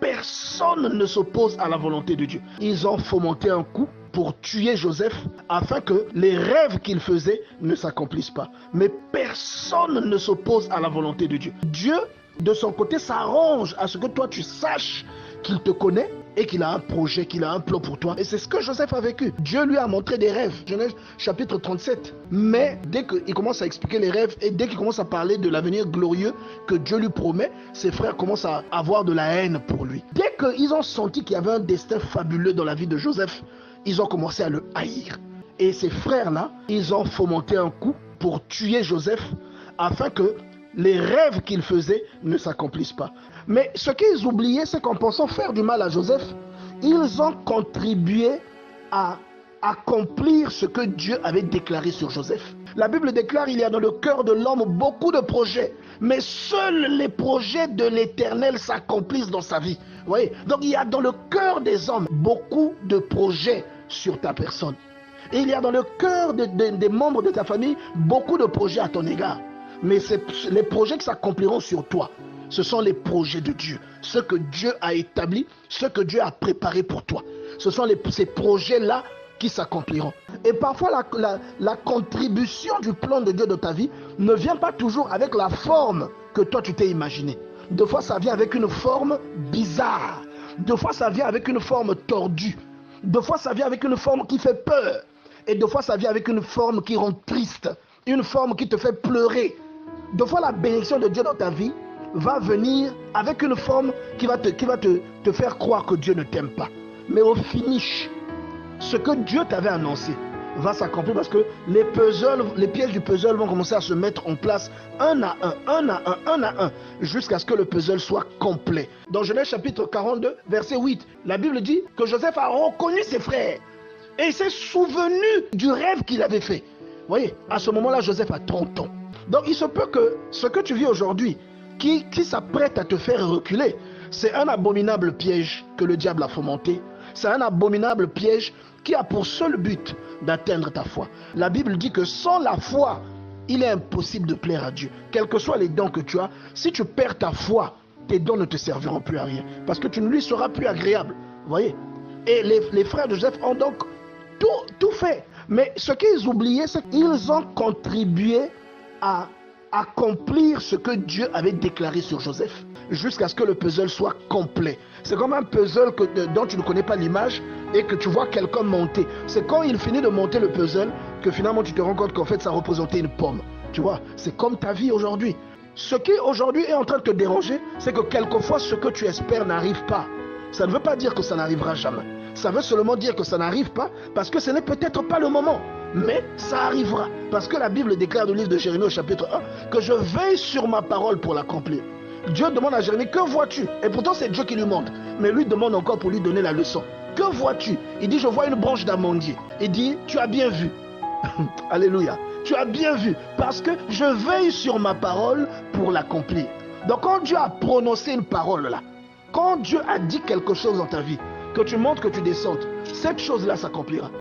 personne ne s'oppose à la volonté de Dieu. Ils ont fomenté un coup pour tuer Joseph afin que les rêves qu'il faisait ne s'accomplissent pas. Mais personne ne s'oppose à la volonté de Dieu. Dieu, de son côté, s'arrange à ce que toi tu saches qu'il te connaît et qu'il a un projet, qu'il a un plan pour toi. Et c'est ce que Joseph a vécu. Dieu lui a montré des rêves. Genèse chapitre 37. Mais dès qu'il commence à expliquer les rêves et dès qu'il commence à parler de l'avenir glorieux que Dieu lui promet, ses frères commencent à avoir de la haine pour lui. Dès qu'ils ont senti qu'il y avait un destin fabuleux dans la vie de Joseph, ils ont commencé à le haïr. Et ces frères-là, ils ont fomenté un coup pour tuer Joseph afin que les rêves qu'il faisait ne s'accomplissent pas. Mais ce qu'ils oubliaient, c'est qu'en pensant faire du mal à Joseph, ils ont contribué à accomplir ce que Dieu avait déclaré sur Joseph. La Bible déclare qu'il y a dans le cœur de l'homme beaucoup de projets, mais seuls les projets de l'Éternel s'accomplissent dans sa vie. Vous voyez? Donc il y a dans le cœur des hommes beaucoup de projets sur ta personne. Et il y a dans le cœur des membres de ta famille beaucoup de projets à ton égard. Mais c'est les projets qui s'accompliront sur toi. Ce sont les projets de Dieu. Ce que Dieu a établi, ce que Dieu a préparé pour toi. Ce sont ces projets-là qui s'accompliront. Et parfois, la contribution du plan de Dieu dans ta vie ne vient pas toujours avec la forme que toi tu t'es imaginé. Deux fois, ça vient avec une forme bizarre. Deux fois, ça vient avec une forme tordue. Deux fois, ça vient avec une forme qui fait peur. Et deux fois, ça vient avec une forme qui rend triste. Une forme qui te fait pleurer. Deux fois, la bénédiction de Dieu dans ta vie va venir avec une forme qui va te faire croire que Dieu ne t'aime pas. Mais au finish, ce que Dieu t'avait annoncé va s'accomplir parce que les pièces du puzzle vont commencer à se mettre en place un à un, jusqu'à ce que le puzzle soit complet. Dans Genèse chapitre 42, verset 8, la Bible dit que Joseph a reconnu ses frères et il s'est souvenu du rêve qu'il avait fait. Vous voyez, à ce moment-là, Joseph a 30 ans. Donc il se peut que ce que tu vis aujourd'hui, qui s'apprête à te faire reculer, c'est un abominable piège que le diable a fomenté. C'est un abominable piège qui a pour seul but d'atteindre ta foi. La Bible dit que sans la foi, il est impossible de plaire à Dieu. Quels que soient les dons que tu as, si tu perds ta foi, tes dons ne te serviront plus à rien. Parce que tu ne lui seras plus agréable. Vous voyez? Et les frères de Joseph ont donc tout fait. Mais ce qu'ils oubliaient, c'est qu'ils ont contribué à accomplir ce que Dieu avait déclaré sur Joseph, jusqu'à ce que le puzzle soit complet. C'est comme un puzzle dont tu ne connais pas l'image et que tu vois quelqu'un monter. C'est quand il finit de monter le puzzle que finalement tu te rends compte qu'en fait ça représentait une pomme. Tu vois, c'est comme ta vie aujourd'hui. Ce qui aujourd'hui est en train de te déranger, c'est que quelquefois ce que tu espères n'arrive pas. Ça ne veut pas dire que ça n'arrivera jamais. Ça veut seulement dire que ça n'arrive pas parce que ce n'est peut-être pas le moment. Mais ça arrivera. Parce que la Bible déclare dans le livre de Jérémie au chapitre 1 que je veille sur ma parole pour l'accomplir. Dieu demande à Jérémie, que vois-tu? Et pourtant c'est Dieu qui lui montre. Mais lui demande encore pour lui donner la leçon. Que vois-tu? Il dit, je vois une branche d'amandier. Il dit, tu as bien vu. Alléluia. Tu as bien vu. Parce que je veille sur ma parole pour l'accomplir. Donc quand Dieu a prononcé une parole là, quand Dieu a dit quelque chose dans ta vie, que tu montes, que tu descendes, cette chose-là s'accomplira.